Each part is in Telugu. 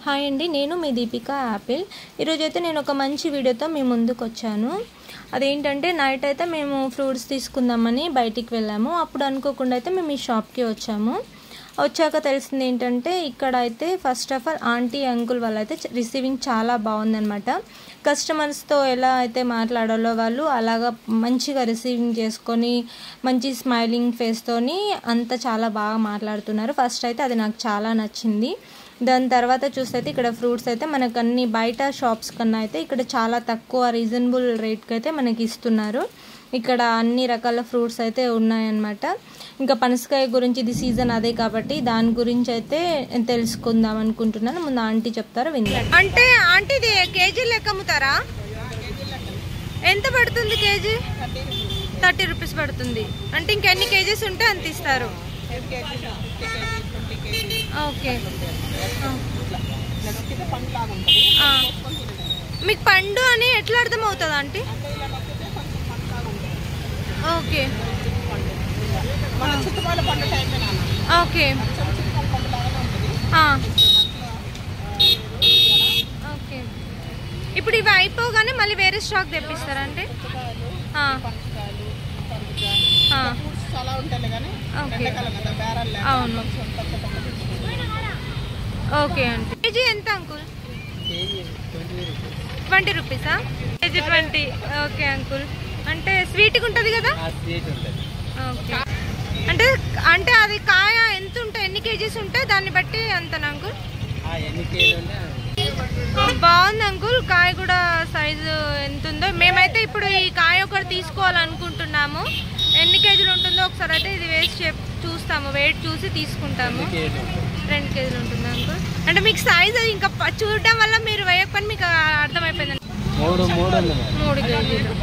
హాయ్ అండి, నేను మీ దీపిక యాపిల్. ఈరోజైతే నేను ఒక మంచి వీడియోతో మీ ముందుకు వచ్చాను. అదేంటంటే నైట్ అయితే మేము ఫ్రూట్స్ తీసుకుందామని బయటికి వెళ్ళాము. అప్పుడు అనుకోకుండా అయితే మేము ఈ షాప్కి వచ్చాము. వచ్చాక తెలిసింది ఏంటంటే ఇక్కడ అయితే first of all aunty uncle వాళ్ళైతే రిసీవింగ్ చాలా బాగుందన్నమాట. కస్టమర్స్తో ఎలా అయితే మాట్లాడాలో వాళ్ళు అలాగా మంచిగా రిసీవింగ్ చేసుకొని మంచి స్మైలింగ్ ఫేస్తోని అంతా చాలా బాగా మాట్లాడుతున్నారు. ఫస్ట్ అయితే అది నాకు చాలా నచ్చింది. దాని తర్వాత చూస్తే ఇక్కడ ఫ్రూట్స్ అయితే మనకు అన్ని బయట షాప్స్ కన్నా అయితే ఇక్కడ చాలా తక్కువ రీజనబుల్ రేట్కి అయితే మనకి ఇస్తున్నారు. ఇక్కడ అన్ని రకాల ఫ్రూట్స్ అయితే ఉన్నాయన్నమాట. ఇంకా పనసకాయ గురించి ఇది సీజన్ అదే కాబట్టి దాని గురించి అయితే తెలుసుకుందాం అనుకుంటున్నాను. ముందు ఆంటీ చెప్తారు విందాం. అంటే ఆంటీ ఇది కేజీ లెక్క అమ్ముతారా? ఎంత పడుతుంది కేజీ? 30 రూపీస్ పడుతుంది. అంటే ఇంకెన్ని కేజీస్ ఉంటే అంత ఇస్తారు. ఓకే, మీకు పండు అని ఎట్లా అర్థం అవుతుంది ఆంటీ? Okay okay okay. ఇప్పుడు ఇవి అయిపోగానే మళ్ళీ వేరే స్టాక్ తెప్పిస్తారా అంటే? అవును. ఓకే అండి. కేజీ ఎంత అంకుల్? 20 రూపీసా? కేజీ 20. Okay uncle. అంటే స్వీట్గా ఉంటుంది కదా? ఓకే. అంటే అంటే అది కాయ ఎంత ఉంటాయి, ఎన్ని కేజీస్ ఉంటాయి దాన్ని బట్టి అంతనా అంకుల్? బాగుంది అంకుల్. కాయ కూడా సైజు ఎంత ఉందో. మేమైతే ఇప్పుడు ఈ కాయ ఒకటి తీసుకోవాలనుకుంటున్నాము. ఎన్ని కేజీలు ఉంటుందో ఒకసారి అయితే ఇది వేసి చూస్తాము, వెయిట్ చూసి తీసుకుంటాము. 2 కేజీలు ఉంటుంది అంకుల్. అంటే మీకు సైజు ఇంకా చూడడం వల్ల మీరు వేయకపోయినా మీకు అర్థమైపోయింది. 3 కేజీలు.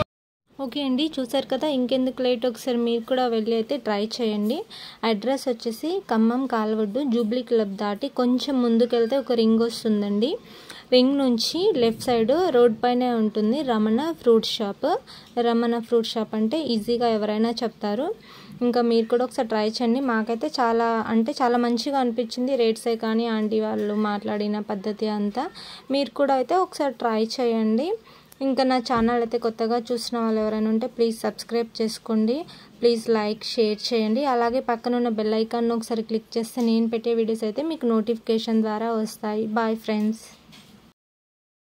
ఓకే అండి, చూసారు కదా, ఇంకెందుకు లేట్, ఒకసారి మీరు కూడా వెళ్ళి అయితే ట్రై చేయండి. అడ్రస్ వచ్చేసి ఖమ్మం కాల్వడ్డు జూబ్లీ క్లబ్ దాటి కొంచెం ముందుకెళ్తే ఒక రింగ్ వస్తుందండి. రింగ్ నుంచి లెఫ్ట్ సైడ్ రోడ్ పైనే ఉంటుంది Ramana fruit shop. Ramana fruit shop అంటే ఈజీగా ఎవరైనా చెప్తారు. ఇంకా మీరు కూడా ఒకసారి ట్రై చేయండి. మాకైతే చాలా మంచిగా అనిపించింది. రేట్సే కానీ ఆంటీ వాళ్ళు మాట్లాడిన పద్ధతి అంతా. మీరు కూడా అయితే ఒకసారి ట్రై చేయండి. ఇంకా నా ఛానల్ అయితే కొత్తగా చూసిన వాళ్ళు ఎవరైనా ఉంటే ప్లీజ్ సబ్స్క్రైబ్ చేసుకోండి. ప్లీజ్ లైక్, షేర్ చేయండి. అలాగే పక్కన ఉన్న బెల్ ఐకాన్ ఒకసారి క్లిక్ చేస్తే నేను పెట్టే వీడియోస్ అయితే మీకు నోటిఫికేషన్ ద్వారా వస్తాయి. Boy friends.